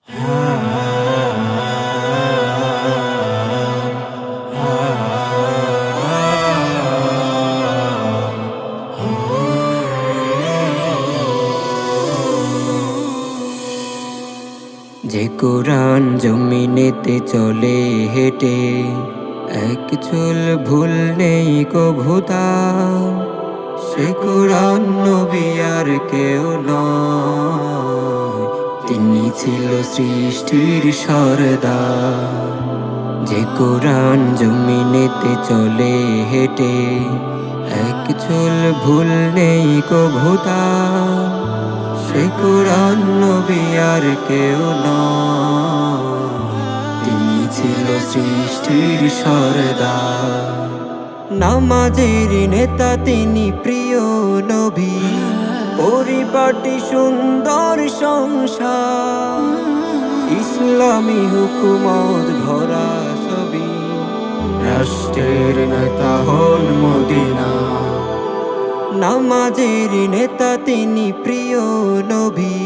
যে কোরআন জমিনেতে চলে হেঁটে, এক চুল ভুল নেই কভু তার। সে কোরআন নবী আর কেউ নয়, তিনি ছিল সৃষ্টির সরদার। যে কোরআন জমিনেতে চলে হেঁটে, এক চুল ভুল নেই কভু তার। সে কোরআন নবী আর কেউ নয়, তিনি ছিল সৃষ্টির সরদার। নামাজের নেতা তিনি প্রিয় নবী, পরিপাটি সুন্দর সংসার। ইসলামী হুকুমত ভরা ছবি, রাষ্ট্রের নেতা হন মদিনা। নামাজের নেতা তিনি প্রিয় নবী,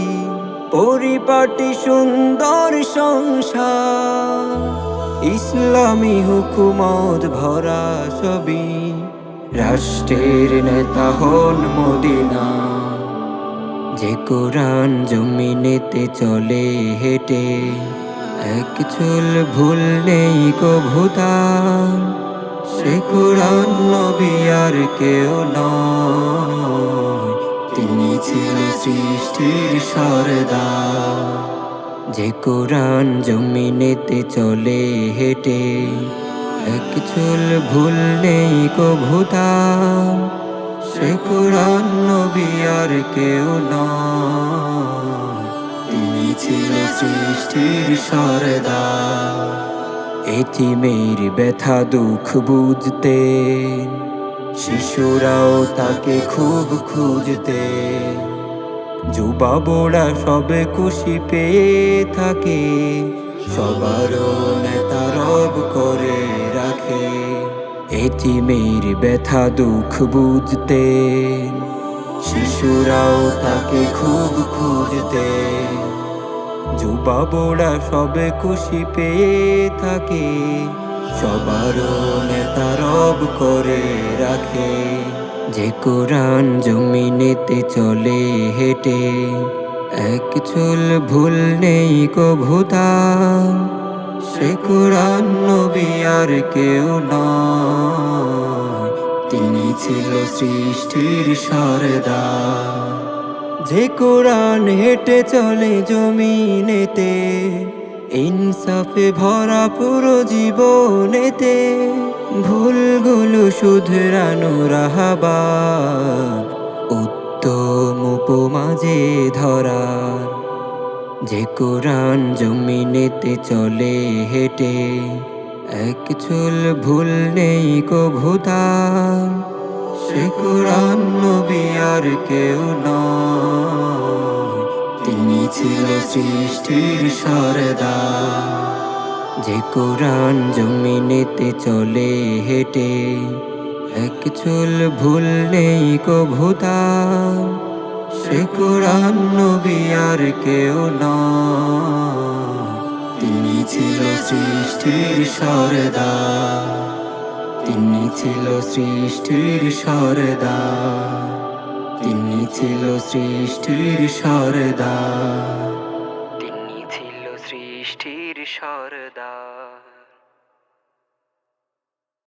পরিপাটি সুন্দর সংসার। ইসলামী হুকুমত ভরা ছবি, রাষ্ট্রের নেতা হন মদিনা। যে কোরআন জমিনেতে চলে হেঁটে, এক চুল ভুল নেই কভু তার। সে কোরআন নবী আর কেউ নয়, তিনি ছিল সৃষ্টির সরদার। যে কোরআন জমিনেতে চলে হেঁটে, এক চুল ভুল নেই কভু তার। সে কোরআন নবী আর কেউ নয়, তিনি ছিল সৃষ্টির সরদার। এতিমের ব্যথা দুঃখ বুঝতে, শিশুরাও তাকে খুব খুঁজতে। যুবা বুড়া সবে খুশি পেয়ে থাকে, সবারও নেতা রব করে রাখে। এতিমের ব্যথা দুঃখ বুঝতে, শিশুরাও তাকে খুব খুঁজতে। যুবা বুড়া সবে খুশি পেয়ে থাকে, সবারও নেতা রব করে রাখে। যে কোরআন জমিনেতে চলে হেঁটে, এক চুল ভুল নেই কভু তার। সে কোরআন নবী আর কেউ নয়, তিনি ছিল সৃষ্টির সরদার। যে কোরআন হেঁটে চলে জমিনেতে, ইনসাফে ভরা পুরো জীবনেতে। ভুলগুলো শুধরানোর আহ্বান, উত্তম উপমাজে ধরার। যে কোরআন জমিনেতে চলে হেঁটে, এক চুল ভুল নেই কভু তার। সে কোরআন নবী আর কেউ নয়, তিনি ছিল সৃষ্টির সরদার। যে কোরআন জমিনেতে চলে হেঁটে, এক চুল ভুল নেই কভু তার। সে কোরআন নবী আর কেউ নয়, তিনি ছিল সৃষ্টির সরদার। তিনি ছিল সৃষ্টির সরদার, তিনি ছিল সৃষ্টির সরদার, তিনি ছিল সৃষ্টির সরদার।